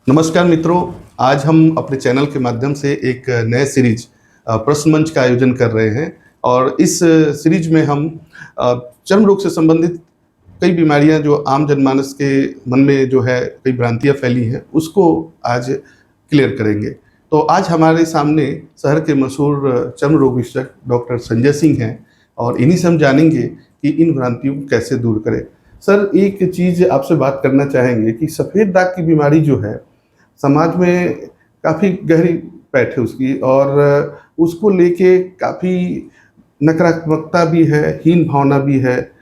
नमस्कार मित्रों, आज हम अपने चैनल के माध्यम से एक नए सीरीज प्रश्न मंच का आयोजन कर रहे हैं और इस सीरीज में हम चर्म रोग से संबंधित कई बीमारियां जो आम जनमानस के मन में जो है कई भ्रांतियां फैली हैं उसको आज क्लियर करेंगे। तो आज हमारे सामने शहर के मशहूर चर्म रोग विशेषज्ञ डॉक्टर संजय सिंह हैं और इन्हीं से हम जानेंगे कि इन भ्रांतियों को कैसे दूर करें। सर, एक चीज़ आपसे बात करना चाहेंगे कि सफ़ेद दाग की बीमारी जो है समाज में काफ़ी गहरी पैठ है उसकी और उसको लेके काफ़ी नकारात्मकता भी है, हीन भावना भी है।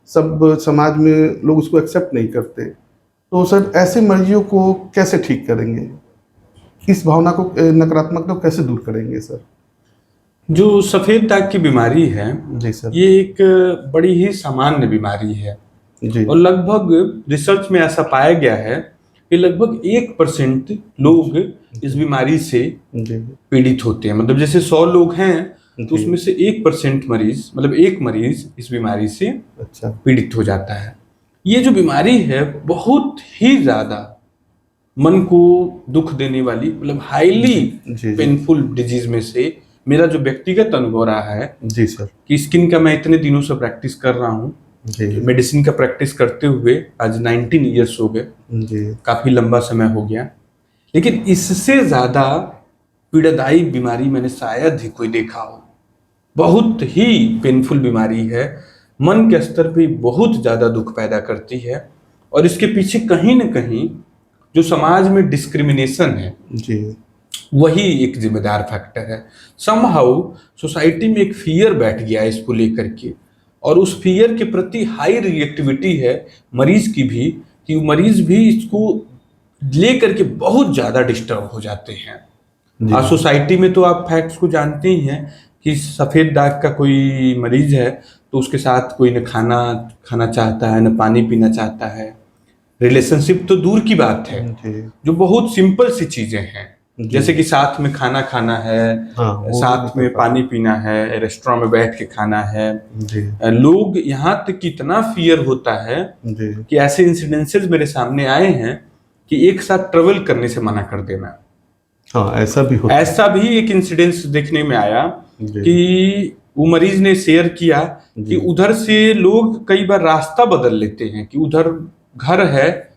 सब समाज में लोग उसको एक्सेप्ट नहीं करते। तो सर, ऐसे मरीजों को कैसे ठीक करेंगे? इस भावना को नकारात्मकता को कैसे दूर करेंगे सर? जो सफ़ेद दाग की बीमारी है जी सर। ये एक बड़ी ही सामान्य बीमारी है जी। और लगभग रिसर्च में ऐसा पाया गया है कि लगभग 1% लोग इस बीमारी से जी। पीड़ित होते हैं। मतलब जैसे 100 लोग हैं तो जी। उसमें से 1% मरीज, मतलब एक मरीज इस बीमारी से अच्छा। पीड़ित हो जाता है। ये जो बीमारी है बहुत ही ज्यादा मन को दुख देने वाली, मतलब हाईली जी जी। पेनफुल डिजीज में से मेरा जो व्यक्तिगत अनुभव रहा है जी सर। कि स्किन का मैं इतने दिनों से प्रैक्टिस कर रहा हूँ, जी मेडिसिन का प्रैक्टिस करते हुए आज 19 ईयर्स हो गए, जी। काफी लंबा समय हो गया। लेकिन इससे ज्यादा पीड़ादायी बीमारी मैंने शायद ही कोई देखा हो। बहुत ही पेनफुल बीमारी है, मन के स्तर पे बहुत ज्यादा दुख पैदा करती है और इसके पीछे कहीं ना कहीं जो समाज में डिस्क्रिमिनेशन है जी। वही एक जिम्मेदार फैक्टर है। समहाउ सोसाइटी में एक फियर बैठ गया है इसको लेकर के और उस फियर के प्रति हाई रिएक्टिविटी है मरीज की भी, कि मरीज भी इसको लेकर के बहुत ज्यादा डिस्टर्ब हो जाते हैं। आज सोसाइटी में तो आप फैक्ट्स को जानते ही हैं कि सफेद दाग का कोई मरीज है तो उसके साथ कोई न खाना खाना चाहता है न पानी पीना चाहता है। रिलेशनशिप तो दूर की बात है, जी। जो बहुत सिंपल सी चीजें हैं जी। जैसे कि साथ में खाना खाना है, हाँ, वो भी साथ नहीं में कर पाते। पानी पीना है, रेस्टोरेंट में बैठ के खाना है। जी। लोग यहाँ तक कि इतना फियर होता है जी। कि ऐसे इंसिडेंसेस मेरे सामने आए हैं कि एक साथ ट्रेवल करने से मना कर देना। हाँ, ऐसा भी होता है। ऐसा भी एक इंसिडेंस देखने में आया जी। कि वो मरीज ने शेयर किया कि जी। उधर से लोग कई बार रास्ता बदल लेते हैं कि उधर घर है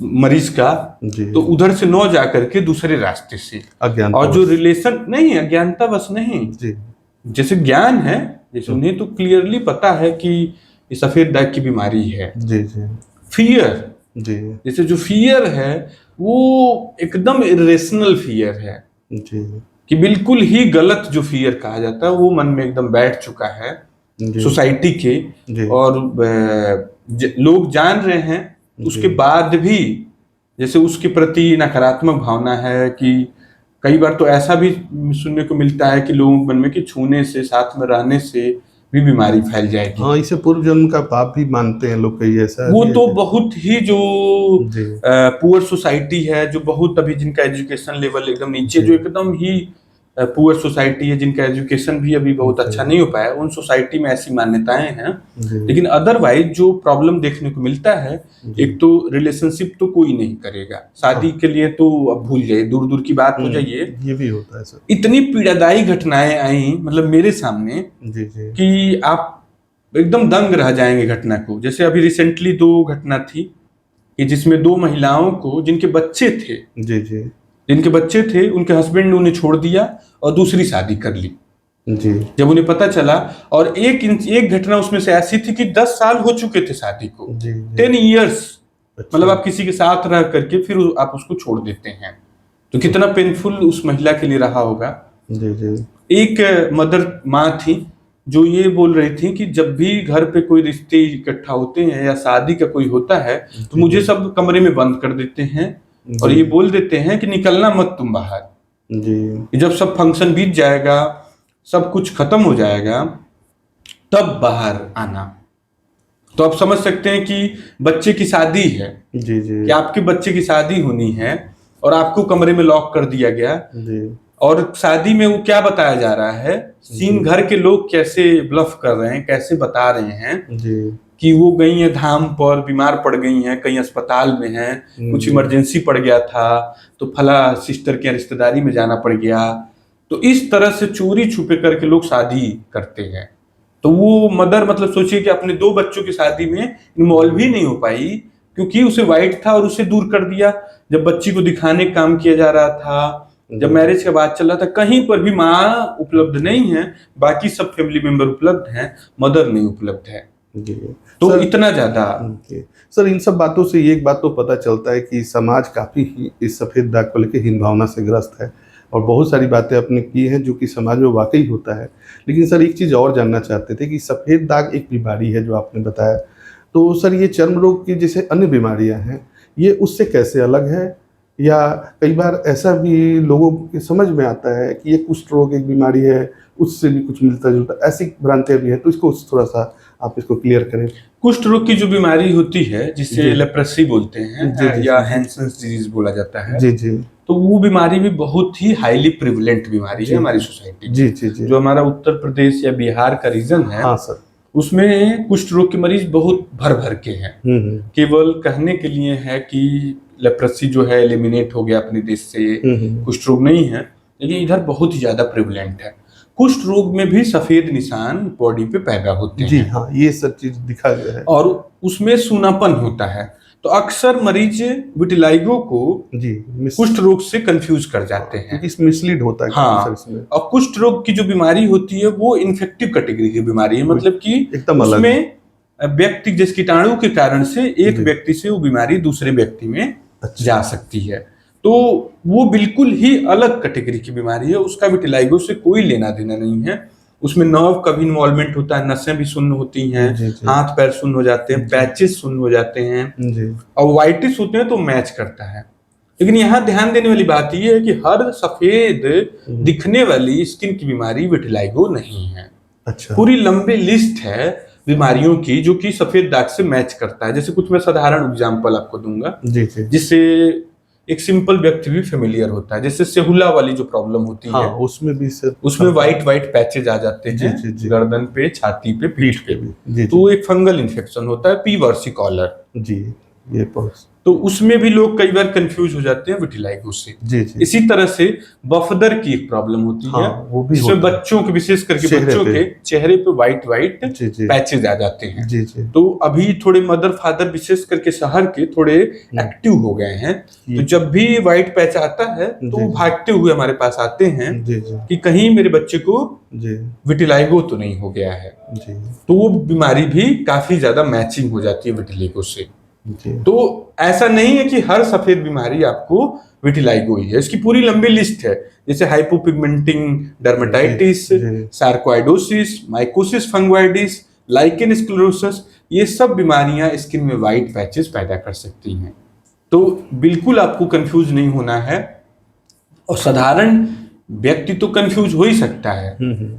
मरीज का जी। तो उधर से न जा करके दूसरे रास्ते से, अज्ञानता और जो बस। रिलेशन नहीं, अज्ञानता बस नहीं, जी। जैसे ज्ञान है, जैसे उन्हें तो क्लियरली पता है कि ये सफेद दाग की बीमारी है। जी। जी। फियर, जी। जैसे जो फियर है वो एकदम इरेशनल फियर है जी। कि बिल्कुल ही गलत जो फियर कहा जाता है वो मन में एकदम बैठ चुका है जी। सोसाइटी के। जी। और लोग जान रहे हैं उसके जी। बाद भी जैसे उसके प्रति नकारात्मक भावना है कि कई बार तो ऐसा भी सुनने को मिलता है कि लोगों के मन में कि छूने से, साथ में रहने से भी बीमारी फैल जाएगी। हाँ, इसे पूर्व जन्म का पाप भी मानते हैं लोग, कई ऐसा वो भी है तो कि- बहुत ही जो जी। पुअर सोसाइटी है, जो बहुत अभी जिनका एजुकेशन लेवल एकदम नीचे, जी। जो एकदम ही पुअर सोसाइटी है, जिनका एजुकेशन भी अभी बहुत जी। अच्छा नहीं हो पाया, उन सोसाइटी में ऐसी मान्यताएं हैं। जी। लेकिन अदरवाइज जो प्रॉब्लम देखने को मिलता है, जी। एक तो रिलेशनशिप तो कोई नहीं करेगा, शादी हाँ। के लिए तो अब भूल जाइए, दूर दूर की बात हो जाइए। ये भी होता है सर। इतनी पीड़ादायी घटनाएं आई मतलब मेरे सामने जी। जी। कि आप एकदम दंग रह जाएंगे घटना को। जैसे अभी रिसेंटली 2 घटना थी कि जिसमें 2 महिलाओं को जिनके बच्चे थे, जी। जी। उनके हस्बैंड ने उन्हें छोड़ दिया और दूसरी शादी कर ली जी। जब उन्हें पता चला। और एक घटना उसमें से ऐसी थी कि 10 साल हो चुके थे शादी को, जी। 10 ईयर्स। अच्छा। मतलब आप किसी के साथ रह करके फिर आप उसको छोड़ देते हैं, तो कितना पेनफुल उस महिला के लिए रहा होगा। जी। जी। एक मदर माँ थी जो ये बोल रही थी कि जब भी घर पे कोई रिश्ते इकट्ठा होते हैं या शादी का कोई होता है तो जी। मुझे सब कमरे में बंद कर देते हैं और जी। ये बोल देते हैं कि निकलना मत तुम बाहर। जी। जब सब फंक्शन बीत जाएगा, सब कुछ खत्म हो जाएगा, तब बाहर आना। तो आप समझ सकते हैं कि बच्चे की शादी है, जी। जी। कि आपके बच्चे की शादी होनी है और आपको कमरे में लॉक कर दिया गया। जी। और शादी में वो क्या बताया जा रहा है, सीन घर के लोग कैसे ब्लफ कर रहे हैं, कैसे बता रहे हैं जी। कि वो गई हैं धाम पर, बीमार पड़ गई हैं, कहीं अस्पताल में हैं, कुछ इमरजेंसी पड़ गया था तो फला सिस्टर के रिश्तेदारी में जाना पड़ गया। तो इस तरह से चोरी छुपे करके लोग शादी करते हैं। तो वो मदर मतलब सोचिए कि अपने 2 बच्चों की शादी में इन्वॉल्व ही नहीं हो पाई क्योंकि उसे वाइट था और उसे दूर कर दिया। जब बच्ची को दिखाने का काम किया जा रहा था, जब मैरिज का बात चल रहा था, कहीं पर भी माँ उपलब्ध नहीं है, बाकी सब फैमिली मेंबर उपलब्ध हैं, मदर नहीं उपलब्ध है। तो सर, इतना ज्यादा सर इन सब बातों से एक बात तो पता चलता है कि समाज काफी ही इस सफेद दाग को लेकर हीन भावना से ग्रस्त है और बहुत सारी बातें आपने की हैं जो कि समाज में वाकई होता है। लेकिन सर एक चीज़ और जानना चाहते थे कि सफ़ेद दाग एक बीमारी है जो आपने बताया, तो सर ये चर्म रोग की जैसे अन्य बीमारियां हैं ये उससे कैसे अलग है, या कई बार ऐसा भी लोगों के समझ में आता है कि ये कुष्ठ रोग एक बीमारी है, उससे भी कुछ मिलता जुलता, ऐसी भ्रांतियां भी हैं, तो इसको थोड़ा सा आप इसको क्लियर करें। कुष्ठ रोग की जो बीमारी होती है जिसे लेप्रेसी बोलते हैं जी, या जी, हैंसेंस डिजीज बोला जाता है, जी जी तो वो बीमारी भी बहुत ही हाईली प्रिवलेंट बीमारी है हमारी सोसाइटी में। जी जी जी जो हमारा उत्तर प्रदेश या बिहार का रीजन है, हाँ सर, उसमें कुष्ठ रोग के मरीज बहुत भर भर के हैं। केवल कहने के लिए है कि लेप्रेसी जो है एलिमिनेट हो गया अपने देश से, कुष्ठ रोग नहीं है, लेकिन इधर बहुत ही ज्यादा प्रिवलेंट है। कुष्ठ रोग में भी सफेद निशान बॉडी पे पैदा होते हैं। जी हाँ, ये सब चीज दिखा गया है और उसमें सूनापन होता है। तो अक्सर मरीज विटिलाइगो को जी कुष्ठ रोग से कंफ्यूज कर जाते हैं, क्योंकि इसमें मिसलीड होता है हाँ। सर इसमें। और कुष्ठ रोग की जो बीमारी होती है वो इन्फेक्टिव कैटेगरी की बीमारी है, मतलब कि एकदम अलग उसमें व्यक्ति जिस कीटाणु के कारण से एक व्यक्ति से वो बीमारी दूसरे व्यक्ति में जा सकती है। तो वो बिल्कुल ही अलग कैटेगरी की बीमारी है, उसका विटिलाइगो से कोई लेना देना नहीं है। उसमें नर्व का भी इन्वॉल्वमेंट होता है, नसें भी सुन्न होती हैं, हाथ पैर सुन्न हो जाते हैं, पैचेस सुन्न हो जाते हैं, और वाइटिस होते हैं तो मैच करता है। लेकिन यहाँ ध्यान देने वाली बात यह है कि हर सफेद दिखने वाली स्किन की बीमारी विटिलाइगो नहीं है। अच्छा, पूरी लंबी लिस्ट है बीमारियों की जो कि सफेद दाग से मैच करता है। जैसे कुछ मैं साधारण एग्जांपल आपको दूंगा जिससे एक सिंपल व्यक्ति भी फेमिलियर होता है। जैसे सेहुला वाली जो प्रॉब्लम होती है, उसमें भी सर उसमें व्हाइट पैचेज आ जाते हैं गर्दन पे, छाती पे, पीठ पे भी। तो एक फंगल इन्फेक्शन होता है पी वर्सिकोलर जी, ये तो उसमें भी लोग कई बार कंफ्यूज हो जाते हैं विटिलाइगो से। इसी तरह से बफदर की एक प्रॉब्लम होती है, वो भी जिसमें बच्चों के, विशेष करके बच्चों के चेहरे पे व्हाइट पैचेज आ जाते हैं। तो अभी थोड़े मदर फादर विशेष करके शहर के थोड़े एक्टिव हो गए हैं, तो जब भी व्हाइट पैच आता है तो वो भागते हुए हमारे पास आते हैं कि कहीं मेरे बच्चे को विटिलाइगो तो नहीं हो गया है। तो वो बीमारी भी काफी ज्यादा मैचिंग हो जाती है विटिलाइगो से। तो ऐसा नहीं है कि हर सफेद बीमारी आपको विटिलाइगो ही है, इसकी पूरी लंबी लिस्ट है। जैसे hypopigmenting dermatitis, sarcoidosis, mycosis fungoides, lichen sclerosis, ये सब बीमारियां स्किन में व्हाइट पैचेस पैदा कर सकती हैं। तो बिल्कुल आपको कंफ्यूज नहीं होना है, और साधारण व्यक्ति तो कंफ्यूज हो ही सकता है,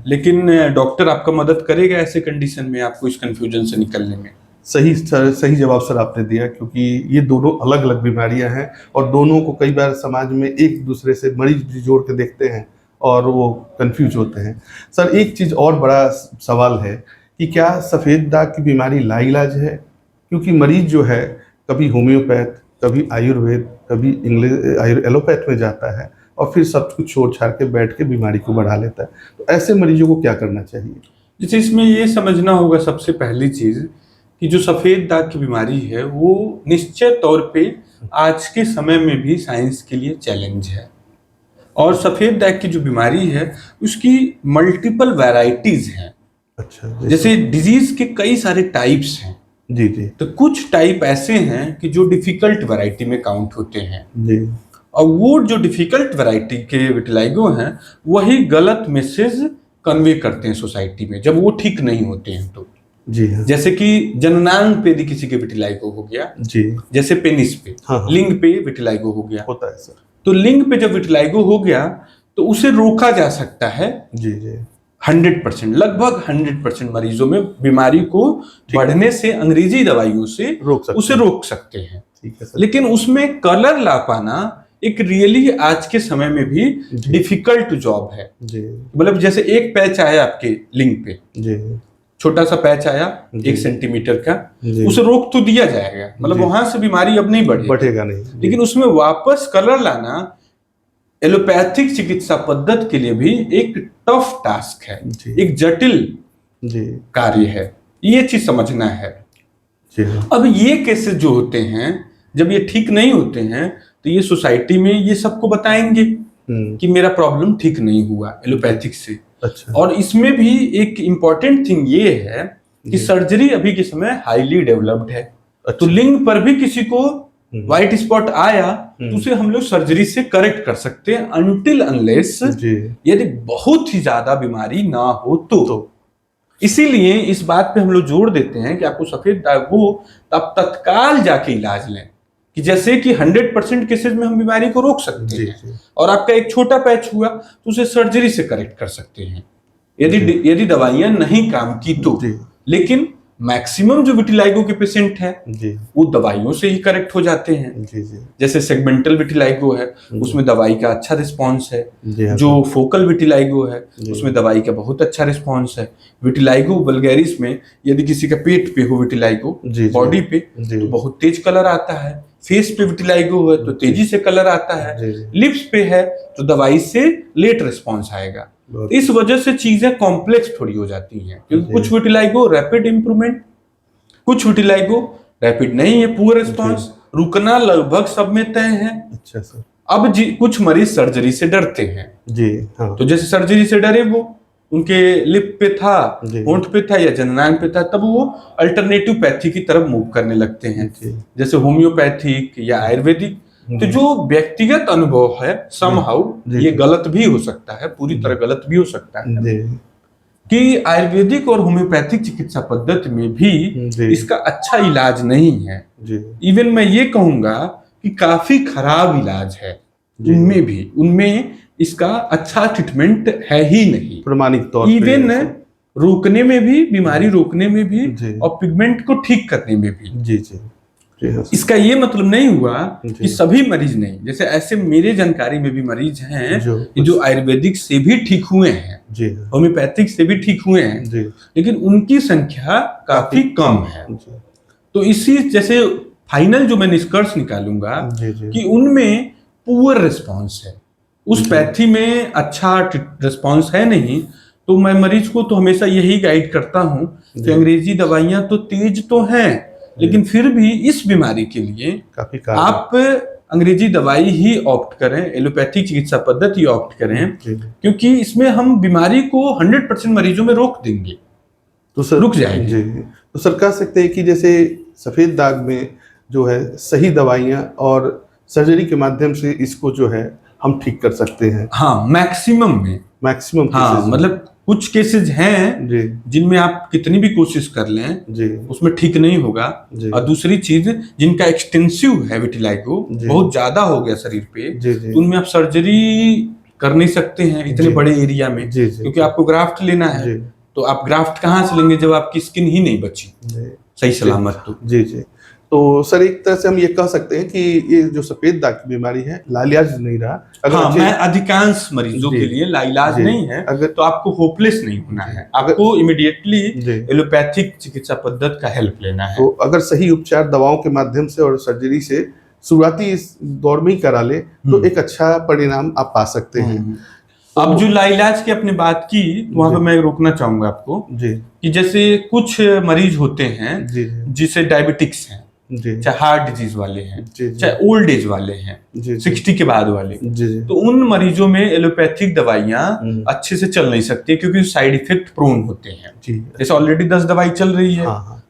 लेकिन डॉक्टर आपका मदद करेगा ऐसे कंडीशन में आपको इस कंफ्यूजन से निकलने में। सही जवाब सर आपने दिया, क्योंकि ये दोनों अलग अलग बीमारियां हैं और दोनों को कई बार समाज में एक दूसरे से मरीज भी जोड़ के देखते हैं और वो कंफ्यूज होते हैं। सर एक चीज़ और बड़ा सवाल है कि क्या सफ़ेद दाग की बीमारी लाइलाज है? क्योंकि मरीज जो है कभी होम्योपैथ, कभी आयुर्वेद, कभी इंग्लिश एलोपैथ में जाता है और फिर सब कुछ छोड़ छाड़ के बैठ के बीमारी को बढ़ा लेता है। तो ऐसे मरीजों को क्या करना चाहिए? जैसे इसमें ये समझना होगा सबसे पहली चीज़ कि जो सफेद दाग की बीमारी है वो निश्चित तौर पे आज के समय में भी साइंस के लिए चैलेंज है। और सफेद दाग की जो बीमारी है उसकी मल्टीपल वैरायटीज हैं। अच्छा, जैसे डिजीज के कई सारे टाइप्स हैं। जी। तो कुछ टाइप ऐसे हैं कि जो डिफिकल्ट वैरायटी में काउंट होते हैं जी। और वो जो डिफिकल्ट वैरायटी के विटिलाइगो हैं वही गलत मैसेज कन्वे करते हैं सोसाइटी में जब वो ठीक नहीं होते हैं। तो जी हाँ। जैसे कि जननांग पे यदि किसी के विटिलाइगो हो गया, जी, जैसे पेनिस पे, हाँ, लिंग पे विटिलाइगो हो गया, होता है सर। तो लिंग पे जब विटिलाइगो हो गया तो उसे रोका जा सकता है। जी 100%, लगभग 100% मरीजों में बीमारी को बढ़ने से अंग्रेजी दवाइयों से उसे रोक सकते हैं। ठीक है सर। लेकिन उसमें कलर ला पाना एक रियली आज के समय में भी डिफिकल्ट जॉब है। मतलब जैसे एक पैच आया आपके लिंग पे, छोटा सा पैच आया जी। 1 सेंटीमीटर का, जी। उसे रोक तो दिया जाएगा, मतलब जी। वहां से बीमारी अब नहीं बढ़ेगी, बढ़ेगा नहीं जी। लेकिन उसमें वापस कलर लाना एलोपैथिक चिकित्सा पद्धति के लिए भी एक टफ टास्क है, जी। एक जटिल जी। कार्य है, ये चीज समझना है। जी हाँ। अब ये केसेस जो होते हैं, जब ये ठीक नहीं होते हैं, तो ये सोसाइटी में ये सबको बताएंगे कि मेरा प्रॉब्लम ठीक नहीं हुआ एलोपैथिक से। अच्छा। और इसमें भी एक इम्पॉर्टेंट थिंग ये है कि जी। सर्जरी अभी के समय हाईली डेवलप्ड है। अच्छा। तो लिंग पर भी किसी को व्हाइट स्पॉट आया तो उसे हम लोग सर्जरी से करेक्ट कर सकते हैं, अनटिल अनलेस जी। यदि बहुत ही ज्यादा बीमारी ना हो तो। इसीलिए इस बात पे हम लोग जोर देते हैं कि आपको सफेद दाग हो तो आप तत्काल जाके इलाज लें, कि जैसे कि 100% केसेस में हम बीमारी को रोक सकते जी। हैं। जी। और आपका एक छोटा पैच हुआ तो उसे सर्जरी से करेक्ट कर सकते हैं, यदि दवाइयां नहीं काम की तो। जी। लेकिन मैक्सिमम जो विटिलाइगो के पेशेंट है जी। वो दवाइयों से ही करेक्ट हो जाते हैं। जी। जी। जैसे सेगमेंटल विटिलाइगो है, उसमें दवाई का अच्छा रिस्पॉन्स है। जी हाँ। जो फोकल विटिलाइगो है जी। उसमें दवाई का बहुत अच्छा रिस्पॉन्स है। विटिलाइगो वल्गैरिस में यदि किसी का पेट पे हो विटिलाइगो, जी। बॉडी पे, जी। तो बहुत तेज कलर आता है। फेस पे विटिलाइगो है तो तेजी से कलर आता है। जी। लिप्स पे है तो दवाई से लेट रिस्पॉन्स आएगा। बहुत- इस वजह से चीजें कॉम्प्लेक्स थोड़ी हो जाती हैं, क्योंकि जी। कुछ विटिलाइगो रैपिड इंप्रूवमेंट, कुछ विटिलाइगो रैपिड नहीं है, पुअर रिस्पॉन्स, रुकना लगभग सब में तय है। अच्छा सर। अब कुछ मरीज सर्जरी से डरते हैं, जी हाँ। तो जैसे सर्जरी से डरे वो, उनके लिप पे था, जी। होंठ पे था या जननांग पे था, तब वो अल्टरनेटिव पैथी की तरफ मूव करने लगते हैं, जी। जैसे होम्योपैथिक या आयुर्वेदिक। तो जो व्यक्तिगत अनुभव है समहाउ जी। ये गलत भी हो सकता है, पूरी तरह गलत भी हो सकता है, जी। कि आयुर्वेदिक और होम्योपैथिक चिकित्सा पद्धति में भी जी। इसका अच्छा इलाज नहीं है। जी। इवन मैं ये कहूंगा कि काफी खराब इलाज है जी। उनमें इसका अच्छा ट्रीटमेंट है ही नहीं, प्रमाणिक तौर पे इवन ऐसा- रोकने में भी, बीमारी रोकने में भी, जी। और पिगमेंट को ठीक करने में भी। जी। जी। जी हाँ सर। इसका ये मतलब नहीं हुआ जी। कि सभी मरीज नहीं, जैसे ऐसे मेरे जानकारी में भी मरीज हैं जो आयुर्वेदिक से भी ठीक हुए हैं, जी। होम्योपैथिक से भी ठीक हुए हैं, जी। लेकिन उनकी संख्या काफी कम है। जी। तो इसी जैसे फाइनल जो मैं निष्कर्ष निकालूंगा जी। जी। कि उनमें पुअर रिस्पॉन्स है, उस पैथी में अच्छा रिस्पॉन्स है नहीं, तो मैं मरीज को तो हमेशा यही गाइड करता हूं कि अंग्रेजी दवाइयां तो तेज तो हैं, लेकिन फिर भी इस बीमारी के लिए काफी आप अंग्रेजी दवाई ही ऑप्ट करें, एलोपैथिक चिकित्सा पद्धति ऑप्ट करें, क्योंकि इसमें हम बीमारी को 100% मरीजों में रोक देंगे, तो सर रुक जाएगी। जी। तो सर कह सकते हैं कि जैसे सफेद दाग में जो है सही दवाइयां और सर्जरी के माध्यम से इसको जो है हम ठीक कर सकते हैं। हाँ, मैक्सिमम केसेस मतलब कुछ केसेस हैं जी जिनमें आप कितनी भी कोशिश कर लें जी उसमें ठीक नहीं होगा। और दूसरी चीज, जिनका एक्सटेंसिव है विटिलाइगो, बहुत ज्यादा हो गया शरीर पे, तो उनमें आप सर्जरी कर नहीं सकते हैं इतने बड़े एरिया में, क्योंकि आपको ग्राफ्ट लेना है। तो आप ग्राफ्ट कहाँ से लेंगे जब आपकी स्किन ही नहीं बची सही सलामत? तो जी जी। तो सर एक तरह से हम ये कह सकते हैं कि ये जो सफेद दाग की बीमारी है लाइलाज नहीं रहा। अगर हाँ, मैं अधिकांश मरीजों के लिए लाइलाज नहीं है, अगर तो आपको होपलेस नहीं होना है, आपको इमीडिएटली एलोपैथिक चिकित्सा पद्धति का हेल्प लेना है। तो अगर सही उपचार दवाओं के माध्यम से और सर्जरी से शुरुआती इस दौर में ही करा ले तो एक अच्छा परिणाम आप पा सकते हैं। अब जो लाइलाज की आपने बात की, वहां पे मैं रोकना चाहूंगा आपको जी कि जैसे कुछ मरीज होते हैं जिसे डायबिटिक्स हैं, चाहे हार्ट डिजीज वाले हैं, चाहे ओल्ड एज वाले हैं, 60 के बाद वाले, तो उन मरीजों में एलोपैथिक दवाइयां अच्छे से चल नहीं सकती क्योंकि साइड इफेक्ट प्रोन होते हैं। जैसे ऑलरेडी 10 दवाई चल रही है,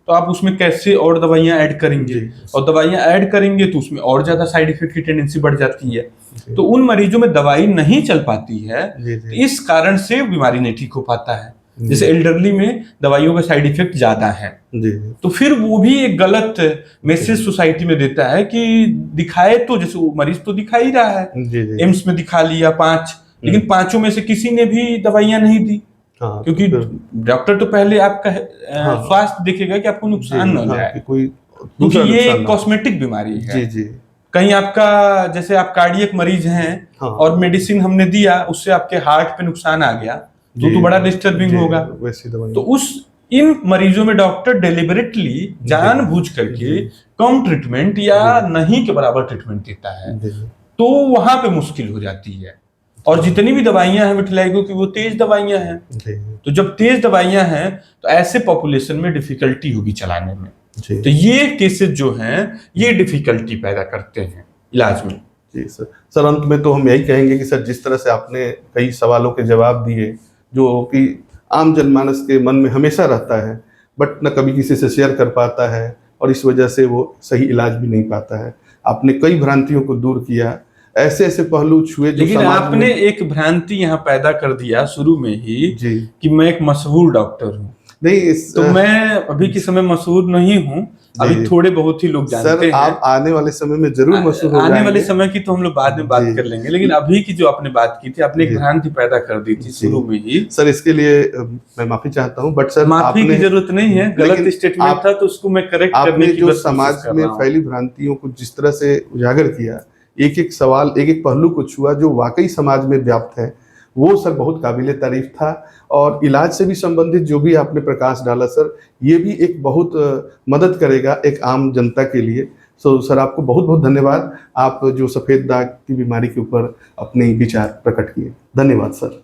तो आप उसमें कैसे और दवाइयां ऐड करेंगे, और दवाइयां ऐड करेंगे तो उसमें और ज्यादा साइड इफेक्ट की टेंडेंसी बढ़ जाती है। तो उन मरीजों में दवाई नहीं चल पाती है, तो इस कारण से बीमारी नहीं ठीक हो पाता है। जैसे एल्डरली में दवाइयों का साइड इफेक्ट ज्यादा है, तो फिर वो भी एक गलत मैसेज सोसाइटी में देता है कि दिखाए तो, जैसे वो मरीज तो दिखा ही रहा है, एम्स में दिखा लिया 5, लेकिन 5 में से किसी ने भी दवाइयां नहीं दी, क्योंकि डॉक्टर तो पहले आपका स्वास्थ्य देखेगा कि आपको नुकसान न जाए, क्योंकि ये एक कॉस्मेटिक बीमारी है। कहीं आपका, जैसे आप कार्डियक मरीज हैं और मेडिसिन हमने दिया, उससे आपके हार्ट पे नुकसान आ गया तो बड़ा डिस्टर्बिंग होगा। तो उस इन मरीजों में डॉक्टर डेलिबरेटली जानबूझ करके कम ट्रीटमेंट या नहीं के बराबर ट्रीटमेंट देता है, तो वहां पे मुश्किल हो जाती है। और जितनी भी दवाइयां हैं विटिलाइगो की वो तेज दवाइयां हैं, तो जब तेज दवाइयां हैं तो ऐसे पॉपुलेशन में डिफिकल्टी होगी चलाने में। तो ये केसेस जो हैं ये डिफिकल्टी पैदा करते हैं इलाज में। जी सर। सर अंत में तो हम यही कहेंगे कि सर जिस तरह से आपने कई सवालों के जवाब दिए जो कि आम जनमानस के मन में हमेशा रहता है, बट न कभी किसी से शेयर कर पाता है और इस वजह से वो सही इलाज भी नहीं पाता है। आपने कई भ्रांतियों को दूर किया, ऐसे ऐसे पहलू छुए जो लेकिन आपने एक भ्रांति यहाँ पैदा कर दिया शुरू में ही जी कि मैं एक मशहूर डॉक्टर हूँ। नहीं, तो मैं अभी के समय मशहूर नहीं हूँ, अभी थोड़े बहुत ही लोग जानते हैं। आप आने वाले समय में जरूर मशहूर हो आने जाएंगे। वाले समय की तो हम लोग बाद में बात कर लेंगे, लेकिन अभी की जो आपने बात की थी, आपने एक भ्रांति पैदा कर दी थी शुरू में ही। सर इसके लिए मैं माफी चाहता हूँ, बट सर माफी की जरूरत नहीं है, गलत स्टेटमेंट था तो उसको मैं करेक्ट करने की जो समाज में फैली भ्रांतियों को जिस तरह से उजागर किया, एक एक सवाल एक एक पहलू को छुआ जो वाकई समाज में व्याप्त है, वो सर बहुत काबिले तारीफ था। और इलाज से भी संबंधित जो भी आपने प्रकाश डाला सर, ये भी एक बहुत मदद करेगा एक आम जनता के लिए। सो सर आपको बहुत बहुत धन्यवाद, आप जो सफ़ेद दाग की बीमारी के ऊपर अपने विचार प्रकट किए। धन्यवाद सर।